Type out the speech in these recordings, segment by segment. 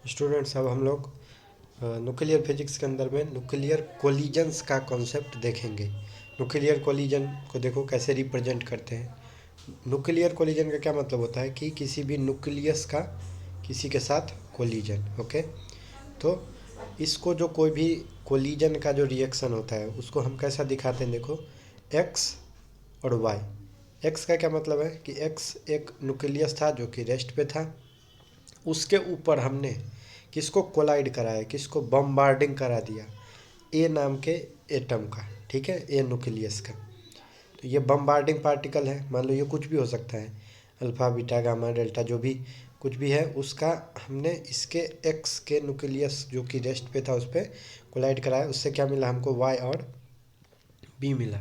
Students, अब हम लोग न्यूक्लियर फिजिक्स के अंदर में न्यूक्लियर कोलिजन्स का कॉन्सेप्ट देखेंगे। न्यूक्लियर कोलिजन को देखो कैसे रिप्रेजेंट करते हैं। न्यूक्लियर कोलिजन का क्या मतलब होता है कि किसी भी न्यूक्लियस का किसी के साथ कोलिजन। ओके, तो इसको जो कोई भी कोलिजन का जो रिएक्शन होता है उसको हम कैसा दिखाते हैं, देखो एक्स और वाई। एक्स का क्या मतलब है कि एक्स एक न्यूक्लियस था जो कि रेस्ट पे था, उसके ऊपर हमने किसको कोलाइड कराया, किसको बम्बार्डिंग करा दिया, ए नाम के एटम का। ठीक है, ए न्यूक्लियस का। तो ये बम्बार्डिंग पार्टिकल है, मान लो ये कुछ भी हो सकता है, अल्फ़ा बीटा गामा डेल्टा जो भी कुछ भी है, उसका हमने इसके एक्स के न्यूक्लियस जो कि रेस्ट पे था उस पर कोलाइड कराया। उससे क्या मिला हमको, वाई और बी मिला।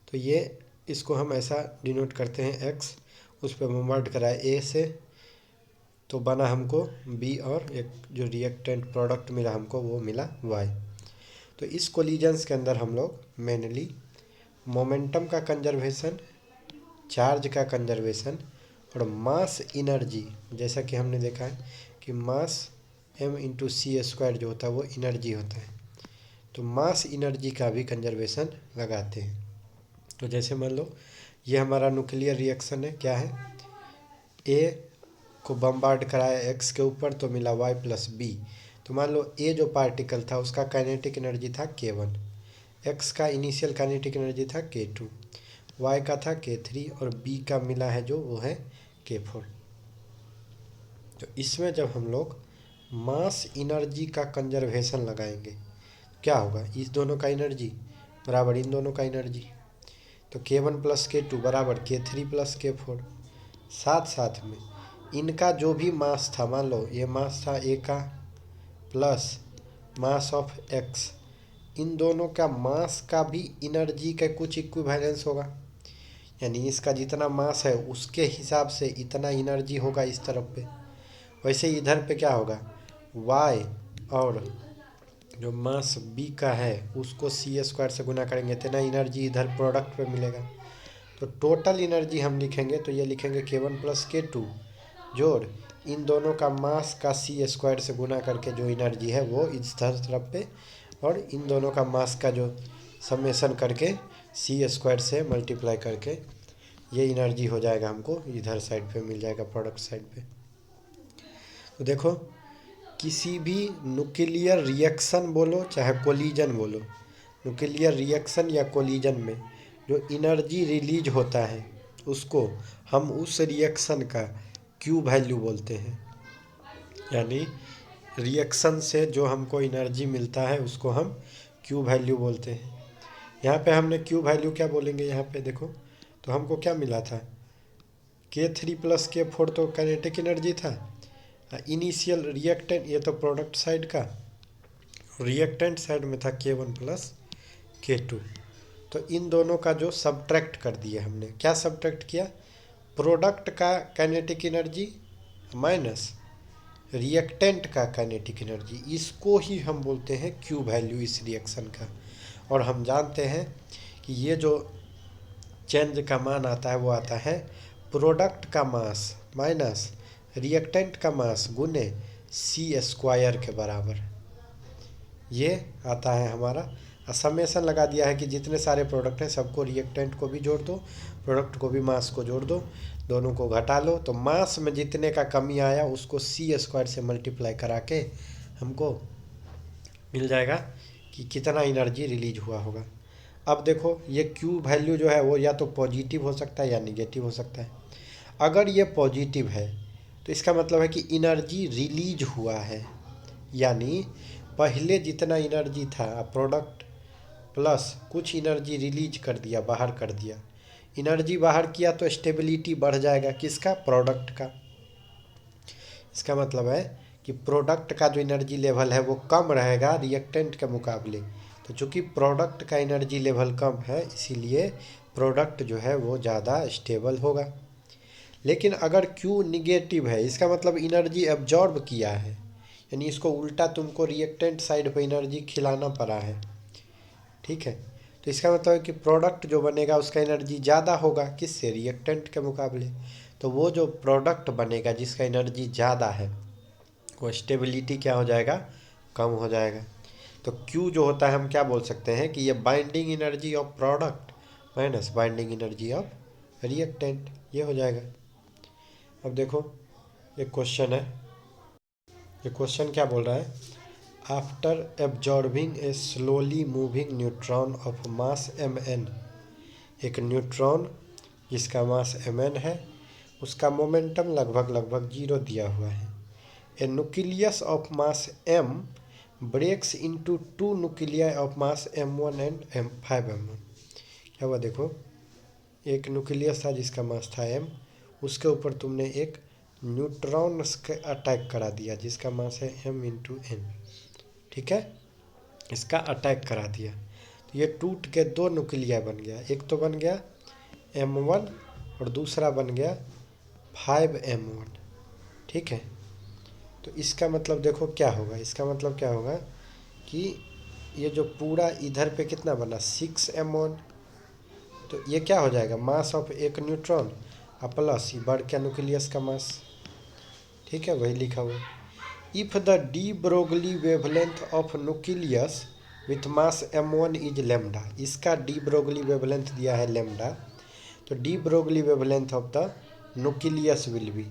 तो ये इसको हम ऐसा डिनोट करते हैं, एक्स उस पर बम्बार्ड कराया ए से, तो बना हमको बी, और एक जो रिएक्टेंट प्रोडक्ट मिला हमको वो मिला वाई। तो इस कोलिजन्स के अंदर हम लोग मेनली मोमेंटम का कंजर्वेशन, चार्ज का कंजर्वेशन और मास इनर्जी, जैसा कि हमने देखा है कि मास m/c² जो होता है वो इनर्जी होता है, तो मास इनर्जी का भी कंजर्वेशन लगाते हैं। तो जैसे मान लो ये हमारा न्यूक्लियर रिएक्शन है, क्या है, ए को बम्बार्ड कराया एक्स के ऊपर तो मिला वाई प्लस बी। तो मान लो ए जो पार्टिकल था उसका काइनेटिक एनर्जी था k1, एक्स का इनिशियल काइनेटिक एनर्जी था k2, वाई का था k3 और बी का मिला है जो वो है k4। तो इसमें जब हम लोग मास इनर्जी का कंजर्वेशन लगाएंगे क्या होगा, इस दोनों का एनर्जी बराबर इन दोनों का एनर्जी, तो k1 प्लस k2 बराबर k3 प्लस k4। साथ साथ में इनका जो भी मास था, मान लो ये मास था ए का प्लस मास ऑफ एक्स, इन दोनों का मास का भी एनर्जी का कुछ इक्विवेलेंस होगा, यानी इसका जितना मास है उसके हिसाब से इतना एनर्जी होगा इस तरफ पे। वैसे इधर पे क्या होगा, वाई और जो मास बी का है उसको c² से गुना करेंगे, इतना एनर्जी इधर प्रोडक्ट पे मिलेगा। तो टोटल एनर्जी हम लिखेंगे तो ये लिखेंगे k1 प्लस k2 जोड़ इन दोनों का मास का c² से गुना करके जो एनर्जी है वो इस तरफ पे, और इन दोनों का मास का जो समेसन करके c² से मल्टीप्लाई करके ये एनर्जी हो जाएगा, हमको इधर साइड पे मिल जाएगा, प्रोडक्ट साइड पे। तो देखो किसी भी न्यूक्लियर रिएक्शन बोलो चाहे कोलिजन बोलो, न्यूक्लियर रिएक्शन या कोलिजन में जो एनर्जी रिलीज होता है उसको हम उस रिएक्शन का क्यू वैल्यू बोलते हैं, यानी रिएक्शन से जो हमको एनर्जी मिलता है उसको हम क्यू वैल्यू बोलते हैं। यहाँ पे हमने क्यू वैल्यू क्या बोलेंगे, यहाँ पे देखो तो हमको क्या मिला था, k3 प्लस k4 तो काइनेटिक एनर्जी था, इनिशियल रिएक्टेंट ये तो प्रोडक्ट साइड का, रिएक्टेंट साइड में था k1 प्लस k2। तो इन दोनों का जो सब्ट्रैक्ट कर दिया हमने, क्या सब्ट्रैक्ट किया, प्रोडक्ट का काइनेटिक एनर्जी माइनस रिएक्टेंट का काइनेटिक एनर्जी, इसको ही हम बोलते हैं क्यू वैल्यू इस रिएक्शन का। और हम जानते हैं कि ये जो चेंज का मान आता है वो आता है प्रोडक्ट का मास माइनस रिएक्टेंट का मास गुने c² के बराबर, ये आता है हमारा। समेसन लगा दिया है कि जितने सारे प्रोडक्ट हैं सबको रिएक्टेंट को भी जोड़ दो, प्रोडक्ट को भी मास को जोड़ दो, दोनों को घटा लो, तो मास में जितने का कमी आया उसको c² से मल्टीप्लाई करा के हमको मिल जाएगा कि कितना एनर्जी रिलीज हुआ होगा। अब देखो ये क्यू वैल्यू जो है वो या तो पॉजिटिव हो सकता है या निगेटिव हो सकता है। अगर ये पॉजिटिव है तो इसका मतलब है कि एनर्जी रिलीज हुआ है, यानी पहले जितना एनर्जी था प्रोडक्ट प्लस कुछ एनर्जी रिलीज कर दिया, बाहर कर दिया, एनर्जी बाहर किया तो स्टेबिलिटी बढ़ जाएगा किसका, प्रोडक्ट का। इसका मतलब है कि प्रोडक्ट का जो एनर्जी लेवल है वो कम रहेगा रिएक्टेंट के मुकाबले। तो चूँकि प्रोडक्ट का एनर्जी लेवल कम है इसीलिए प्रोडक्ट जो है वो ज़्यादा स्टेबल होगा। लेकिन अगर Q निगेटिव है इसका मतलब एनर्जी एब्जॉर्ब किया है, यानी इसको उल्टा तुमको रिएक्टेंट साइड पर एनर्जी खिलाना पड़ा है। ठीक है, तो इसका मतलब है कि प्रोडक्ट जो बनेगा उसका एनर्जी ज़्यादा होगा किससे, रिएक्टेंट के मुकाबले। तो वो जो प्रोडक्ट बनेगा जिसका एनर्जी ज़्यादा है वो स्टेबिलिटी क्या हो जाएगा, कम हो जाएगा। तो Q जो होता है हम क्या बोल सकते हैं कि ये binding energy of product minus binding energy of reactant, ये हो जाएगा। अब देखो एक क्वेश्चन है, ये क्वेश्चन क्या बोल रहा है, after absorbing A slowly moving neutron of mass mn, एक न्यूट्रॉन जिसका मास mn है, उसका मोमेंटम लगभग लगभग 0 दिया हुआ है। A nucleus of mass m breaks into 2 nuclei of mass m1 and m5m1। क्या हुआ देखो, एक न्यूक्लियस था जिसका मास था m, उसके ऊपर तुमने एक न्यूट्रॉन अटैक करा दिया जिसका मास है m इंटू n, ठीक है, इसका अटैक करा दिया। तो ये टूट के 2 न्यूक्लिया बन गया, एक तो बन गया m1 और दूसरा बन गया 5m1, ठीक है। तो इसका मतलब देखो क्या होगा, इसका मतलब क्या होगा कि ये जो पूरा इधर पे कितना बना 6m1, तो ये क्या हो जाएगा मास ऑफ एक न्यूट्रॉन प्लस ये बढ़ के न्यूक्लियस का मास, ठीक है, वही लिखा हुआ। If the de Broglie wavelength of nucleus with mass m1 is lambda, इसका डी ब्रोगली वेवलेंथ दिया है लेमडा, तो de Broglie wavelength of the nucleus will be,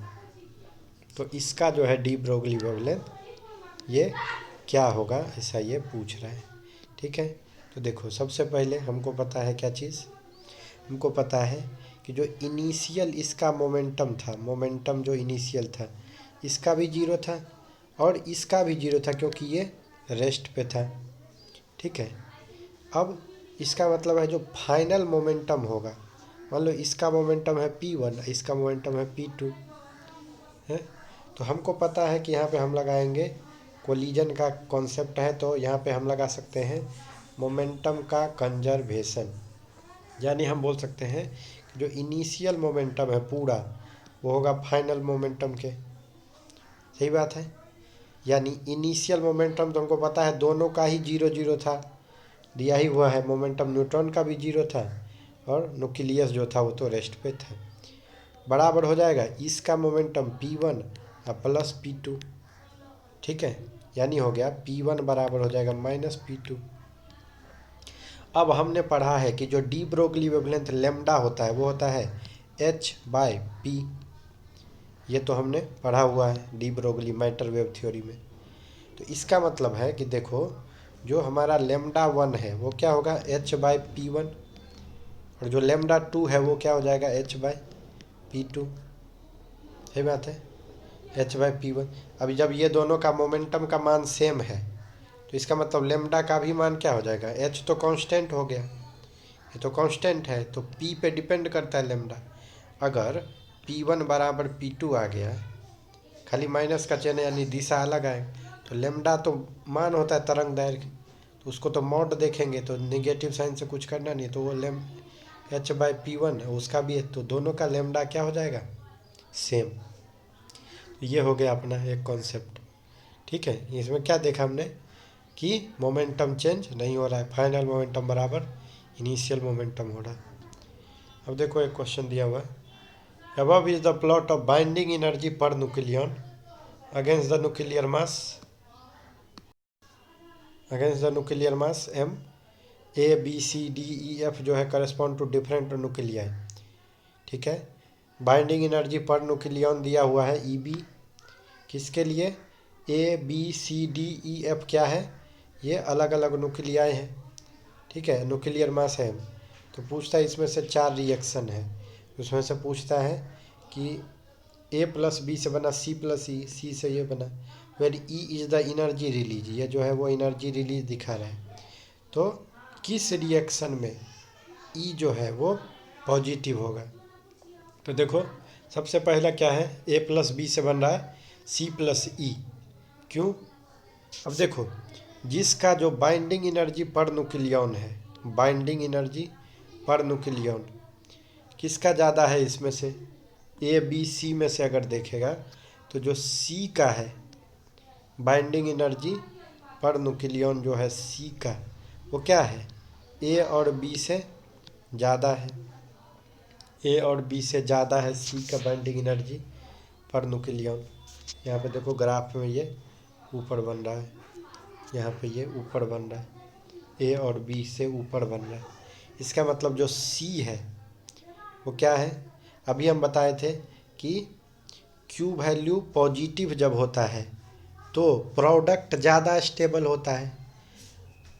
तो इसका जो है डी ब्रोगली वेवलेंथ ये क्या होगा ऐसा ये पूछ रहा है, ठीक है। तो देखो सबसे पहले हमको पता है क्या चीज़, हमको पता है कि जो इनिशियल इसका मोमेंटम था, मोमेंटम जो इनिशियल था इसका भी 0 था और इसका भी 0 था क्योंकि ये रेस्ट पे था, ठीक है। अब इसका मतलब है जो फाइनल मोमेंटम होगा, मान लो इसका मोमेंटम है p1, इसका मोमेंटम है p2 है, तो हमको पता है कि यहाँ पे हम लगाएंगे कोलिजन का कॉन्सेप्ट है, तो यहाँ पे हम लगा सकते हैं मोमेंटम का कंजर्वेशन, यानी हम बोल सकते हैं कि जो इनिशियल मोमेंटम है पूरा वो होगा फाइनल मोमेंटम के, सही बात है। यानी इनिशियल मोमेंटम तो हमको पता है दोनों का ही 0 0 था, दिया ही हुआ है, मोमेंटम न्यूट्रॉन का भी 0 था और न्यूक्लियस जो था वो तो रेस्ट पे था, बराबर हो जाएगा इसका मोमेंटम p1 प्लस p2, ठीक है, यानी हो गया p1 बराबर हो जाएगा माइनस p2। अब हमने पढ़ा है कि जो डी ब्रोगली वेवलेंथ लेमडा होता है वो होता है h/p, ये तो हमने पढ़ा हुआ है de Broglie matter wave theory में। तो इसका मतलब है कि देखो जो हमारा लेमडा 1 है वो क्या होगा h/p1 और जो लेमडा 2 है वो क्या हो जाएगा h/p2, सही बात है, h/p1। अभी जब ये दोनों का मोमेंटम का मान सेम है तो इसका मतलब लेमडा का भी मान क्या हो जाएगा, h तो कांस्टेंट हो गया, ये तो कांस्टेंट है तो p पे डिपेंड करता है लेमडा। अगर p1 बराबर p2 आ गया, खाली माइनस का चिन्ह यानी दिशा अलग आए, तो लेमडा तो मान होता है तरंग दैर्घ्य, तो उसको तो मॉड देखेंगे तो नेगेटिव साइन से कुछ करना नहीं, तो वो h/p1 उसका भी है, तो दोनों का लेमडा क्या हो जाएगा सेम। ये हो गया अपना एक कॉन्सेप्ट, ठीक है। इसमें क्या देखा हमने कि मोमेंटम चेंज नहीं हो रहा है, फाइनल मोमेंटम बराबर इनिशियल मोमेंटम हो रहा है। अब देखो एक क्वेश्चन दिया हुआ है, above is the plot of binding energy per nucleon against the nuclear mass m, a b c d e f जो है करस्पॉन्ड टू डिफरेंट न्यूक्लियाई, ठीक है। बाइंडिंग एनर्जी पर न्यूक्लियन दिया हुआ है EB, किसके लिए A B C D E F क्या है, ये अलग अलग न्यूक्लियाई हैं, ठीक है, न्यूक्लियर मास है। तो पूछता है इसमें से 4 रिएक्शन है, उसमें से पूछता है कि A प्लस B से बना C प्लस E, C से ये बना, where E is the energy release, ये जो है वो एनर्जी रिलीज दिखा रहा है। तो किस रिएक्शन में E जो है वो पॉजिटिव होगा, तो देखो सबसे पहला क्या है A प्लस B से बन रहा है C प्लस E, क्यों, अब देखो जिसका जो बाइंडिंग एनर्जी पर न्यूक्लियन है, बाइंडिंग एनर्जी पर न्यूक्लियन किसका ज़्यादा है, इसमें से A B C में से अगर देखेगा तो जो C का है बाइंडिंग एनर्जी पर न्यूक्लियन जो है C का वो क्या है A और B से ज़्यादा है, A और B से ज़्यादा है C का बाइंडिंग एनर्जी पर न्यूक्लियन। यहाँ पे देखो ग्राफ में ये ऊपर बन रहा है, यहाँ पे ये ऊपर बन रहा है, ए और बी से ऊपर बन रहा है। इसका मतलब जो सी है वो क्या है, अभी हम बताए थे कि क्यू वैल्यू पॉजिटिव जब होता है तो प्रोडक्ट ज़्यादा स्टेबल होता है।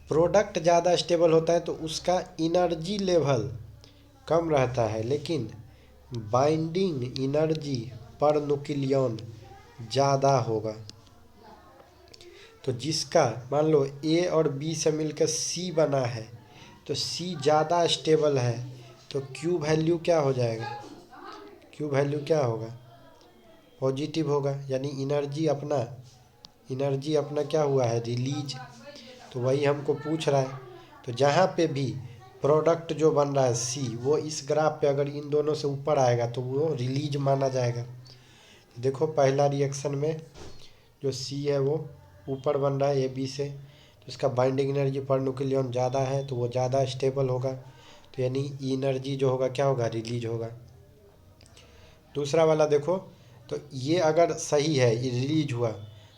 प्रोडक्ट ज़्यादा स्टेबल होता है तो उसका इनर्जी लेवल कम रहता है, लेकिन बाइंडिंग इनर्जी पर न्यूक्लियन ज़्यादा होगा। तो जिसका मान लो ए और बी से मिलकर सी बना है तो सी ज़्यादा स्टेबल है, तो क्यू वैल्यू क्या हो जाएगा, क्यू वैल्यू क्या होगा, पॉजिटिव होगा। यानी एनर्जी अपना क्या हुआ है, रिलीज। तो वही हमको पूछ रहा है। तो जहाँ पे भी प्रोडक्ट जो बन रहा है सी, वो इस ग्राफ पे अगर इन दोनों से ऊपर आएगा तो वो रिलीज माना जाएगा। देखो पहला रिएक्शन में जो सी है वो ऊपर बन रहा है ए बी से, तो इसका बाइंडिंग एनर्जी पर न्यूक्लियन ज़्यादा है तो वो ज़्यादा स्टेबल होगा। तो यानी एनर्जी जो होगा क्या होगा, रिलीज होगा। दूसरा वाला देखो, तो ये अगर सही है, ये रिलीज हुआ,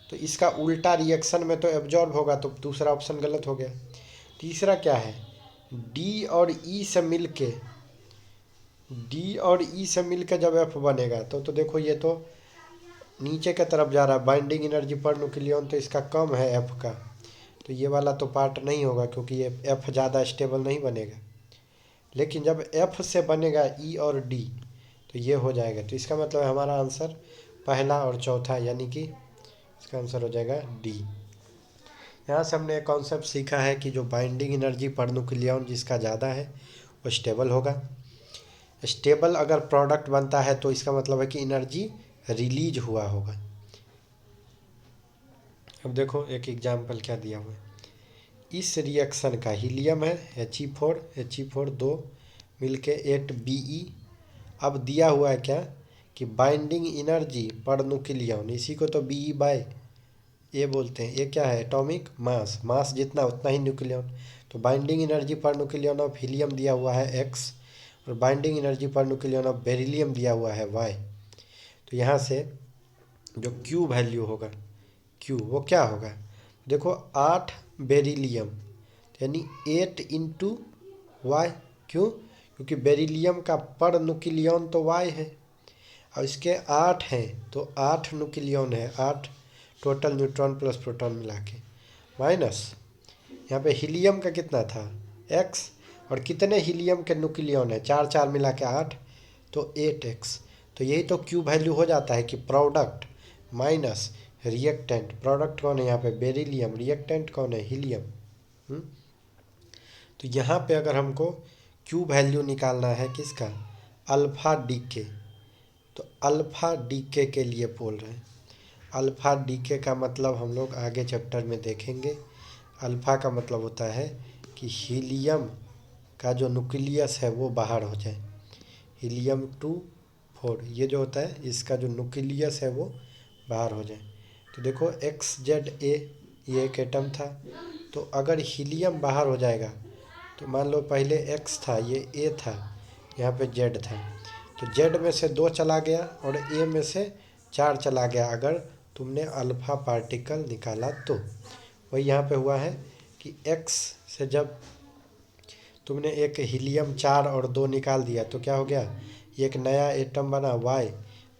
तो इसका उल्टा रिएक्शन में तो एब्जॉर्ब होगा, तो दूसरा ऑप्शन गलत हो गया। तीसरा क्या है, डी और ई से मिलके, डी और ई से मिलके जब एफ बनेगा तो देखो ये तो नीचे के तरफ जा रहा है, बाइंडिंग एनर्जी पर न्यूक्लियन तो इसका कम है एफ का, तो ये वाला तो पार्ट नहीं होगा क्योंकि ये एफ ज़्यादा स्टेबल नहीं बनेगा। लेकिन जब एफ से बनेगा ई और डी तो ये हो जाएगा। तो इसका मतलब हमारा आंसर पहला और चौथा, यानी कि इसका आंसर हो जाएगा डी। यहाँ से हमने एक कॉन्सेप्ट सीखा है कि जो बाइंडिंग एनर्जी पर न्यूक्लियन जिसका ज़्यादा है वो स्टेबल होगा। स्टेबल अगर प्रोडक्ट बनता है तो इसका मतलब है कि एनर्जी रिलीज हुआ होगा। अब देखो एक एग्जाम्पल क्या दिया हुआ है, इस रिएक्शन का हीलियम है He4 दो मिलके 8Be। अब दिया हुआ है क्या कि बाइंडिंग एनर्जी पर न्यूक्लियन, इसी को तो Be बाय ए बोलते हैं। ये क्या है, एटॉमिक मास, मास जितना उतना ही न्यूक्लियन। तो binding energy per nucleon of helium दिया हुआ है x, और binding energy per nucleon of beryllium दिया हुआ है y। तो यहाँ से जो Q वैल्यू होगा, Q वो क्या होगा, देखो 8 बेरिलियम यानी 8 इंटू वाई। क्यों, क्योंकि बेरिलियम का पर न्यूक्लियन तो y है, और इसके 8 हैं तो 8 न्यूक्लियन है, 8 टोटल न्यूट्रॉन प्लस प्रोटॉन मिला के, माइनस यहाँ पे हीलियम का कितना था x, और कितने हीलियम के न्यूक्लियन है, 4 4 मिला के 8, तो 8x। तो यही तो क्यू वैल्यू हो जाता है कि प्रोडक्ट माइनस रिएक्टेंट। प्रोडक्ट कौन है यहाँ पे, बेरिलियम, रिएक्टेंट कौन है, हीलियम। तो यहाँ पे अगर हमको क्यू वैल्यू निकालना है किसका, अल्फ़ा डीके, तो अल्फ़ा डीके के लिए बोल रहे हैं। अल्फ़ा डीके का मतलब हम लोग आगे चैप्टर में देखेंगे। अल्फ़ा का मतलब होता है कि हीलियम का जो न्यूक्लियस है वो बाहर हो जाए, He2 4 ये जो होता है इसका जो न्यूक्लियस है वो बाहर हो जाए। तो देखो XZA ये एक एटम था, तो अगर हीलियम बाहर हो जाएगा तो मान लो पहले X था, ये A था, यहाँ पे Z था, तो Z में से 2 चला गया और A में से 4 चला गया अगर तुमने अल्फ़ा पार्टिकल निकाला तो। वही यहाँ पे हुआ है कि X से जब तुमने एक हीलियम 4 और 2 निकाल दिया तो क्या हो गया, एक नया एटम बना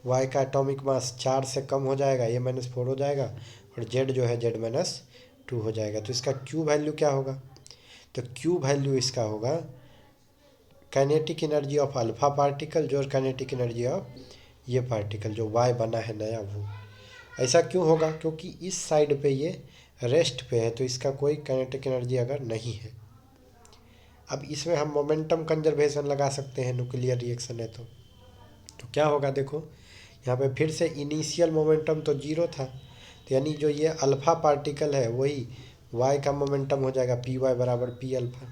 y का एटॉमिक मास 4 से कम हो जाएगा, A-4 हो जाएगा, और Z जो है Z-2 हो जाएगा। तो इसका Q वैल्यू क्या होगा, तो Q वैल्यू इसका होगा kinetic energy of alpha particle जो काइनेटिक एनर्जी ऑफ ये पार्टिकल जो y बना है नया वो। ऐसा क्यों होगा, क्योंकि इस साइड पे ये रेस्ट पे है, तो इसका कोई काइनेटिक एनर्जी अगर नहीं है। अब इसमें हम मोमेंटम कंजर्वेशन लगा सकते हैं, न्यूक्लियर रिएक्शन है तो क्या होगा, देखो यहाँ पे फिर से इनिशियल मोमेंटम तो 0 था, तो यानी जो ये अल्फ़ा पार्टिकल है वही y का मोमेंटम हो जाएगा Py बराबर P अल्फ़ा।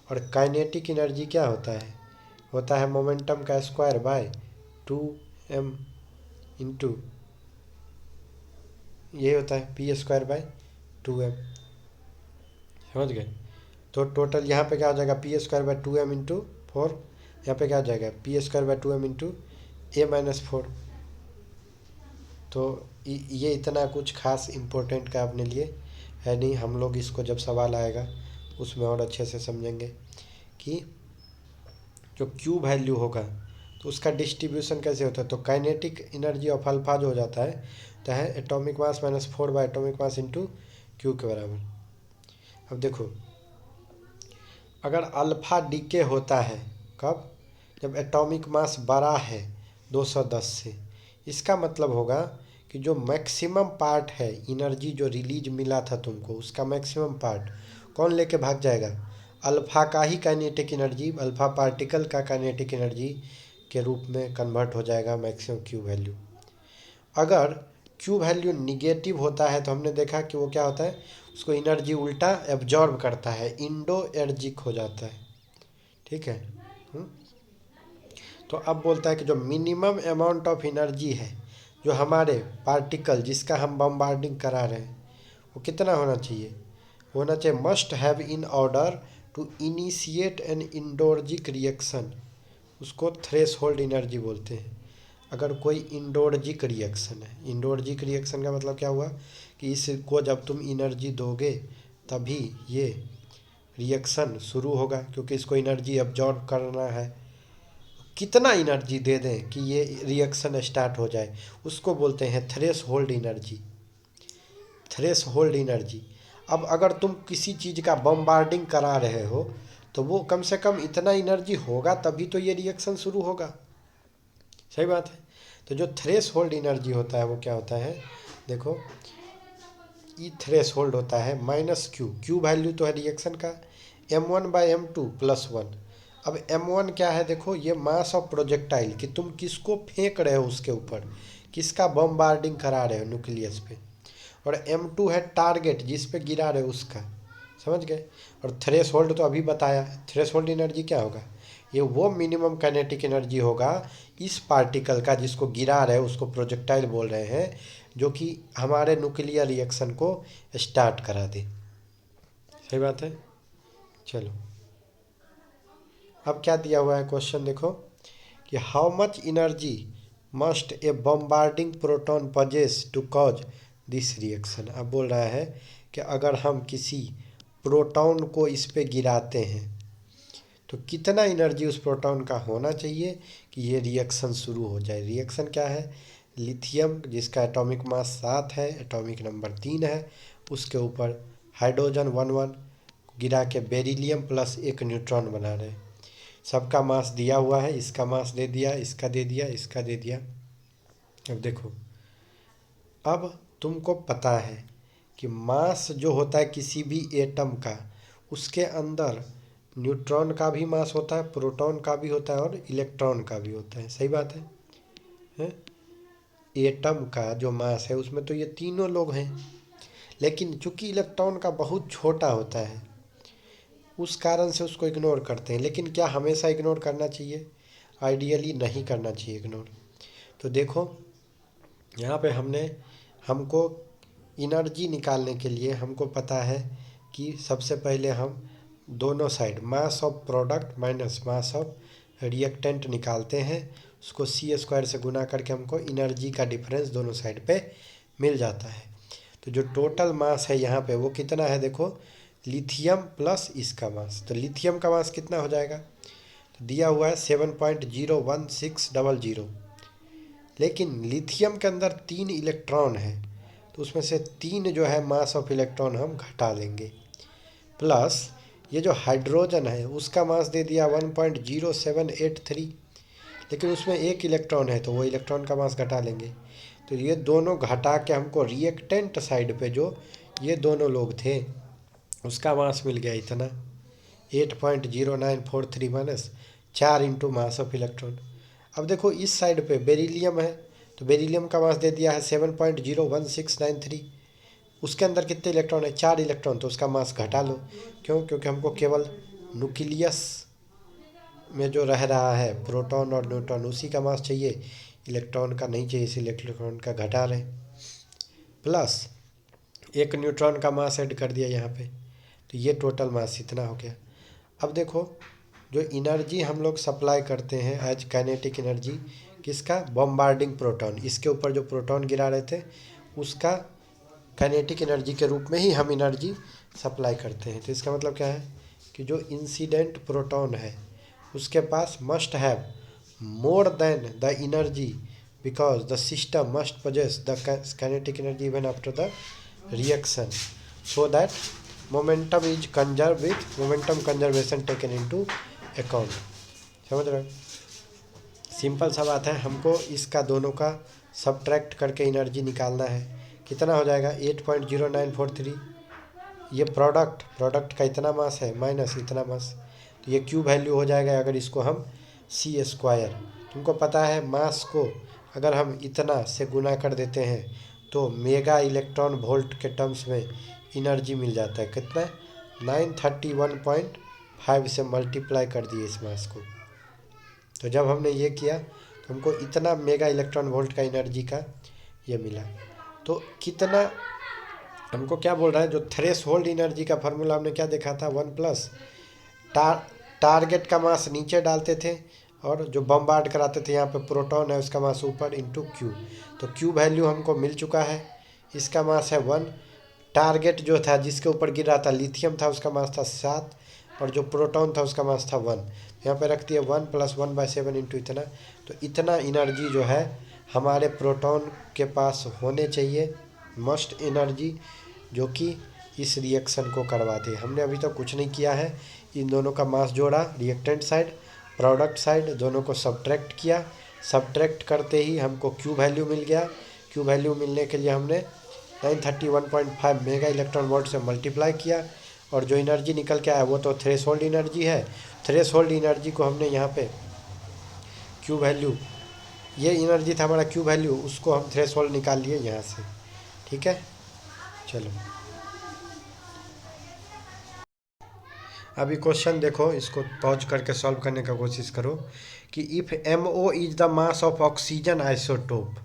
और काइनेटिक एनर्जी क्या होता है मोमेंटम का स्क्वायर बाय 2m इंटू, ये होता है P² बाय 2m, समझ गए। तो टोटल यहाँ पे क्या हो जाएगा P² बाय 2m इंटू 4, यहाँ पे क्या हो जाएगा P² bye 2m into A-4। तो ये इतना कुछ खास इम्पोर्टेंट का अपने लिए है नहीं। हम लोग इसको जब सवाल आएगा उसमें और अच्छे से समझेंगे कि जो क्यू वैल्यू होगा तो उसका डिस्ट्रीब्यूशन कैसे होता है। तो काइनेटिक एनर्जी ऑफ अल्फा जो हो जाता है तो है atomic mass -4 bye atomic mass into Q के बराबर। अब देखो, अगर अल्फा डीके होता है कब, जब एटॉमिक मास बड़ा है 210 से, इसका मतलब होगा कि जो मैक्सिमम पार्ट है एनर्जी जो रिलीज मिला था तुमको, उसका मैक्सिमम पार्ट कौन लेके भाग जाएगा, अल्फा का ही काइनेटिक एनर्जी, अल्फा पार्टिकल का काइनेटिक एनर्जी के रूप में कन्वर्ट हो जाएगा मैक्सिमम क्यू वैल्यू। अगर क्यू वैल्यू निगेटिव होता है तो हमने देखा कि वो क्या होता है, उसको एनर्जी उल्टा एब्जॉर्ब करता है, इंडो एर्जिक हो जाता है। ठीक है। हम्म? तो अब बोलता है कि जो मिनिमम अमाउंट ऑफ एनर्जी है जो हमारे पार्टिकल जिसका हम बम्बार्डिंग करा रहे हैं वो कितना होना चाहिए, होना चाहिए must have in order to initiate an endoergic reaction, उसको थ्रेशोल्ड एनर्जी बोलते हैं। अगर कोई इंडोर्जिक रिएक्शन है, इंडोर्जिक रिएक्शन का मतलब क्या हुआ कि इसको जब तुम एनर्जी दोगे तभी ये रिएक्शन शुरू होगा, क्योंकि इसको एनर्जी अब्जॉर्ब करना है। कितना एनर्जी दे दें कि ये रिएक्शन स्टार्ट हो जाए, उसको बोलते हैं थ्रेशोल्ड एनर्जी, थ्रेशोल्ड एनर्जी। अब अगर तुम किसी चीज़ का बम्बार्डिंग करा रहे हो तो वो कम से कम इतना एनर्जी होगा तभी तो ये रिएक्शन शुरू होगा। सही बात है। तो जो थ्रेशोल्ड एनर्जी होता है वो क्या होता है, देखो ई थ्रेशोल्ड होता है माइनस क्यू, क्यू वैल्यू तो है रिएक्शन का, m1/m2+1। अब m1 क्या है, देखो ये मास ऑफ प्रोजेक्टाइल कि तुम किसको फेंक रहे हो उसके ऊपर, किसका बम्बार्डिंग करा रहे हो न्यूक्लियस पे, और m2 है टारगेट जिस पे गिरा रहे हो उसका। समझ गए। और थ्रेशोल्ड तो अभी बताया, थ्रेशोल्ड एनर्जी क्या होगा, ये वो मिनिमम काइनेटिक एनर्जी होगा इस पार्टिकल का जिसको गिरा रहे, उसको प्रोजेक्टाइल बोल रहे हैं, जो कि हमारे न्यूक्लियर रिएक्शन को स्टार्ट करा दे। सही बात है। चलो, अब क्या दिया हुआ है क्वेश्चन देखो कि how much energy must a bombarding proton possess to cause this reaction. अब बोल रहा है कि अगर हम किसी प्रोटॉन को इस पे गिराते हैं तो कितना एनर्जी उस प्रोटॉन का होना चाहिए कि ये रिएक्शन शुरू हो जाए। रिएक्शन क्या है, लिथियम जिसका एटॉमिक मास 7 है, एटॉमिक नंबर 3 है, उसके ऊपर हाइड्रोजन 1 गिरा के बेरिलियम प्लस एक न्यूट्रॉन बना रहे हैं। सबका मास दिया हुआ है, इसका मास दे दिया, इसका दे दिया, इसका दे दिया। अब देखो, अब तुमको पता है कि मास जो होता है किसी भी एटम का, उसके अंदर न्यूट्रॉन का भी मास होता है, प्रोटॉन का भी होता है और इलेक्ट्रॉन का भी होता है। सही बात है? एटम का जो मास है उसमें तो ये तीनों लोग हैं, लेकिन चूंकि इलेक्ट्रॉन का बहुत छोटा होता है उस कारण से उसको इग्नोर करते हैं। लेकिन क्या हमेशा इग्नोर करना चाहिए, आइडियली नहीं करना चाहिए इग्नोर। तो देखो यहाँ पे हमको एनर्जी निकालने के लिए हमको पता है कि सबसे पहले हम दोनों side mass of product minus mass of reactant निकालते हैं, उसको c² से गुना करके हमको एनर्जी का डिफरेंस दोनों साइड पे मिल जाता है। तो जो टोटल मास है यहाँ पे वो कितना है, देखो लिथियम प्लस इसका मास, तो लिथियम का मास कितना हो जाएगा, तो दिया हुआ है 7.01600। लेकिन लिथियम के अंदर 3 इलेक्ट्रॉन है तो उसमें से 3 जो है मास ऑफ इलेक्ट्रॉन हम घटा देंगे, प्लस ये जो हाइड्रोजन है उसका मास दे दिया 1.0783, लेकिन उसमें एक इलेक्ट्रॉन है तो वो इलेक्ट्रॉन का मास घटा लेंगे। तो ये दोनों घटा के हमको रिएक्टेंट साइड पे जो ये दोनों लोग थे उसका मास मिल गया इतना 8.0943 minus 4 into mass of electron. अब देखो इस साइड पे बेरिलियम है तो बेरिलियम का मास दे दिया है 7.01693, उसके अंदर कितने इलेक्ट्रॉन है, 4 इलेक्ट्रॉन, तो उसका मास घटा लो। क्यों, क्योंकि हमको केवल न्यूक्लियस में जो रह रहा है प्रोटॉन और न्यूट्रॉन उसी का मास चाहिए, इलेक्ट्रॉन का नहीं चाहिए, इसलिए इलेक्ट्रॉन का घटा रहे, प्लस एक न्यूट्रॉन का मास ऐड कर दिया यहाँ पे, तो ये टोटल मास इतना हो गया। अब देखो जो एनर्जी हम लोग सप्लाई करते हैं एज काइनेटिक एनर्जी किसका? Bombarding proton. इसके ऊपर जो प्रोटॉन गिरा रहे थे उसका काइनेटिक एनर्जी के रूप में ही हम एनर्जी सप्लाई करते हैं। तो इसका मतलब क्या है कि जो इंसिडेंट प्रोटॉन है उसके पास must have more than the energy because the system must possess the kinetic energy even after the reaction so that momentum is conserve with momentum conservation taken into account. समझ रहे हो? Simple सा बात है, हमको इसका दोनों का सब्ट्रैक्ट करके एनर्जी निकालना है। कितना हो जाएगा? 8.0943। ये प्रोडक्ट का इतना मास है माइनस इतना मास, तो ये क्यू वैल्यू हो जाएगा अगर इसको हम सी स्क्वायर। तुमको पता है मास को अगर हम इतना से गुना कर देते हैं तो मेगा इलेक्ट्रॉन वोल्ट के टर्म्स में एनर्जी मिल जाता है। कितना? 931.5 से मल्टीप्लाई कर दिए इस मास को। तो जब हमने ये किया तो हमको इतना मेगा इलेक्ट्रॉन वोल्ट का एनर्जी का ये मिला। तो कितना हमको क्या बोल रहा है? जो थ्रेश होल्ड एनर्जी का फार्मूला हमने क्या देखा था? 1 प्लस टारगेट का मास नीचे डालते थे और जो बम्बार्ड कराते थे यहाँ पे प्रोटॉन है उसका मास ऊपर इंटू क्यू। तो क्यू वैल्यू हमको मिल चुका है। इसका मास है 1। टारगेट जो था जिसके ऊपर गिर रहा था लिथियम था उसका मास था 7 और जो प्रोटॉन था उसका मास था 1। यहाँ पे रख दिया 1 + 1/7 इंटू इतना। तो इतना एनर्जी जो है हमारे प्रोटॉन के पास होने चाहिए, मस्ट एनर्जी, जो कि इस रिएक्शन को करवा दे। हमने अभी तक कुछ नहीं किया है। इन दोनों का मास जोड़ा, रिएक्टेंट साइड प्रोडक्ट साइड दोनों को सब्ट्रैक्ट किया। सब्ट्रैक्ट करते ही हमको क्यू वैल्यू मिल गया। क्यू वैल्यू मिलने के लिए हमने 931.5 मेगा इलेक्ट्रॉन वोल्ट से मल्टीप्लाई किया और जो एनर्जी निकल के आया वो तो थ्रेशोल्ड एनर्जी है। थ्रेशोल्ड एनर्जी को हमने यहाँ पे क्यू वैल्यू, ये एनर्जी था हमारा क्यू वैल्यू, उसको हम थ्रेशोल्ड निकाल लिए यहाँ से। ठीक है, चलो अभी क्वेश्चन देखो, इसको पॉज करके सॉल्व करने का कोशिश करो कि if MO is the mass of oxygen isotope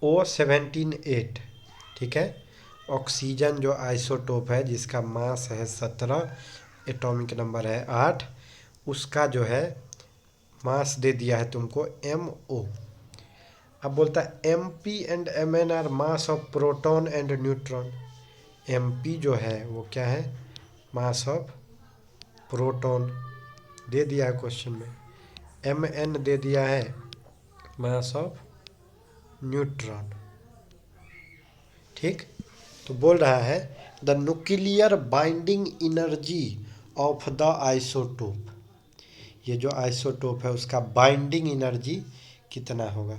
O178। ठीक है, ऑक्सीजन जो आइसोटोप है जिसका मास है 17, एटॉमिक नंबर है 8, उसका जो है मास दे दिया है तुमको MO। अब बोलता है MP and MN are mass of proton and neutron. MP जो है वो क्या है? मास ऑफ प्रोटॉन दे दिया है क्वेश्चन में। MN दे दिया है मास ऑफ न्यूट्रॉन। ठीक, तो बोल रहा है the nuclear binding energy of the isotope. ये जो आइसोटोप है उसका बाइंडिंग एनर्जी कितना होगा?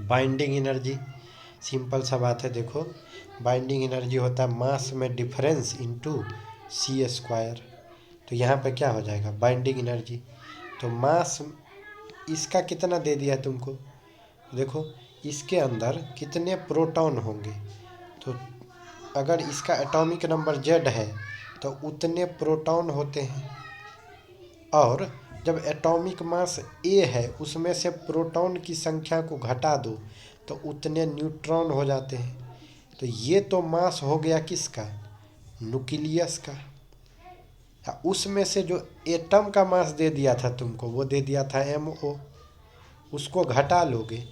बाइंडिंग एनर्जी सिंपल सा बात है, देखो बाइंडिंग एनर्जी होता है मास में डिफरेंस इनटू सी स्क्वायर। तो यहाँ पे क्या हो जाएगा? Binding energy. तो मास इसका कितना दे दिया है तुमको? देखो इसके अंदर कितने प्रोटॉन होंगे, तो अगर इसका एटॉमिक नंबर Z है तो उतने प्रोटॉन होते हैं, और जब एटॉमिक मास A है उसमें से प्रोटॉन की संख्या को घटा दो तो उतने न्यूट्रॉन हो जाते हैं। तो ये तो मास हो गया किसका? न्यूक्लियस का। उसमें से जो एटम का मास दे दिया था तुमको वो दे दिया था MO, उसको घटा लोगे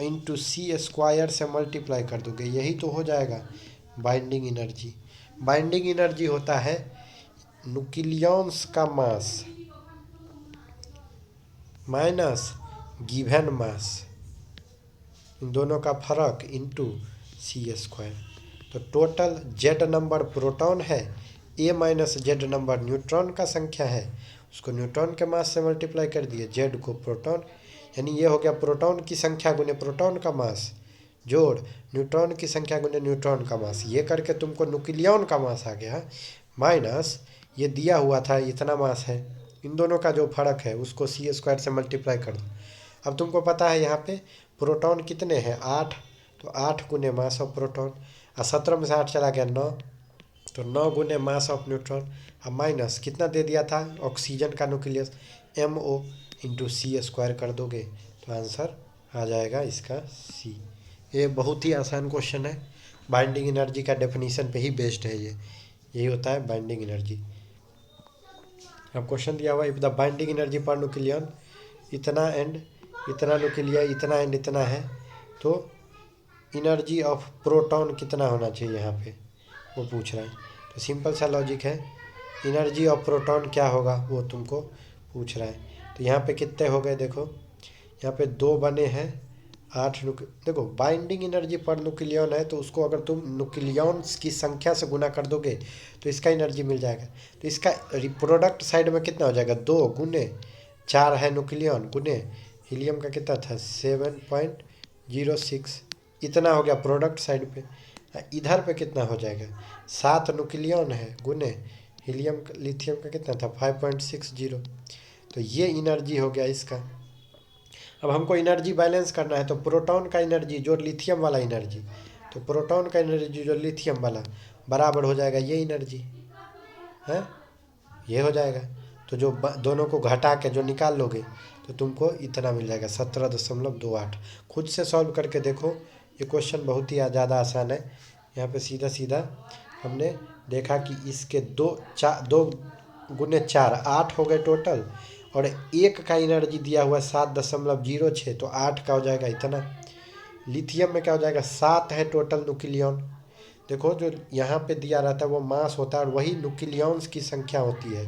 इंटू सी स्क्वायर से मल्टीप्लाई कर दोगे, यही तो हो जाएगा बाइंडिंग एनर्जी। बाइंडिंग एनर्जी होता है न्यूक्लियॉन्स का मास माइनस गिवन मास, इन दोनों का फर्क इंटू सी स्क्वायर। तो टोटल Z नंबर प्रोटॉन है, A minus Z number neutron का संख्या है, उसको न्यूट्रॉन के मास से मल्टीप्लाई कर दिए, Z को प्रोटॉन, यानी ये हो गया प्रोटॉन की संख्या गुने प्रोटॉन का मास जोड़ न्यूट्रॉन की संख्या गुने न्यूट्रॉन का मास, ये करके तुमको न्यूक्लियॉन का मास आ गया, माइनस ये दिया हुआ था इतना मास है, इन दोनों का जो फर्क है उसको सी स्क्वायर से मल्टीप्लाई कर दो। अब तुमको पता है यहाँ पे प्रोटॉन कितने हैं? 8, तो 8 गुने मास ऑफ प्रोटॉन, और 17 में से 8 चला गया 9, तो 9 गुने मास ऑफ न्यूट्रॉन। अब माइनस कितना दे दिया था ऑक्सीजन का न्यूक्लियस? MO इंटू सी स्क्वायर कर दोगे तो आंसर आ जाएगा इसका C। ये बहुत ही आसान क्वेश्चन है, बाइंडिंग एनर्जी का डेफिनेशन पे ही बेस्ड है ये, यही होता है बाइंडिंग एनर्जी। अब क्वेश्चन दिया हुआ if the binding energy per nucleon इतना एंड इतना न्यूक्लियर, इतना एंड इतना है, तो एनर्जी ऑफ प्रोटॉन कितना होना चाहिए यहाँ पे वो पूछ रहा है। तो सिंपल सा लॉजिक है, एनर्जी ऑफ प्रोटॉन क्या होगा वो तुमको पूछ रहा है। तो यहाँ पे कितने हो गए देखो, यहाँ पे 2 बने हैं, 8 देखो बाइंडिंग एनर्जी पर न्यूक्लियन है, तो उसको अगर तुम न्यूक्लियॉन्स की संख्या से गुना कर दोगे तो इसका एनर्जी मिल जाएगा। तो इसका प्रोडक्ट साइड में कितना हो जाएगा, 2 गुने 4 है न्यूक्लियन, गुने हीलियम का कितना था 7.06, इतना हो गया प्रोडक्ट साइड पे। इधर पे कितना हो जाएगा, 7 न्यूक्लियन है, गुने हीलियम लिथियम का कितना था 5.60। तो ये एनर्जी हो गया इसका। अब हमको एनर्जी बैलेंस करना है, तो प्रोटॉन का एनर्जी जो लिथियम वाला एनर्जी, तो प्रोटॉन का एनर्जी जो लिथियम वाला बराबर हो जाएगा ये एनर्जी है, ये हो जाएगा। तो जो दोनों को घटा के जो निकाल लोगे तो तुमको इतना मिल जाएगा 17.28। खुद से सॉल्व करके देखो, ये क्वेश्चन बहुत ही ज़्यादा आसान है। यहाँ पे सीधा सीधा हमने देखा कि इसके 2 गुने 4 8 हो गए टोटल, और एक का एनर्जी दिया हुआ 7.06, तो 8 का हो जाएगा इतना। लिथियम में क्या हो जाएगा, 7 है टोटल न्यूक्लियन। देखो जो यहाँ पे दिया रहता है वो मास होता है, और वही न्यूक्लियॉन्स की संख्या होती है,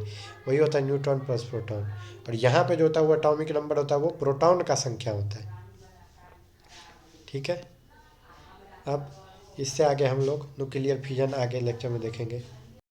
वही होता है न्यूट्रॉन प्लस प्रोटॉन। और यहाँ पे जो होता है वो एटॉमिक नंबर होता है, वो प्रोटॉन का संख्या होता है। ठीक है, अब इससे आगे हम लोग न्यूक्लियर फिजन आगे लेक्चर में देखेंगे।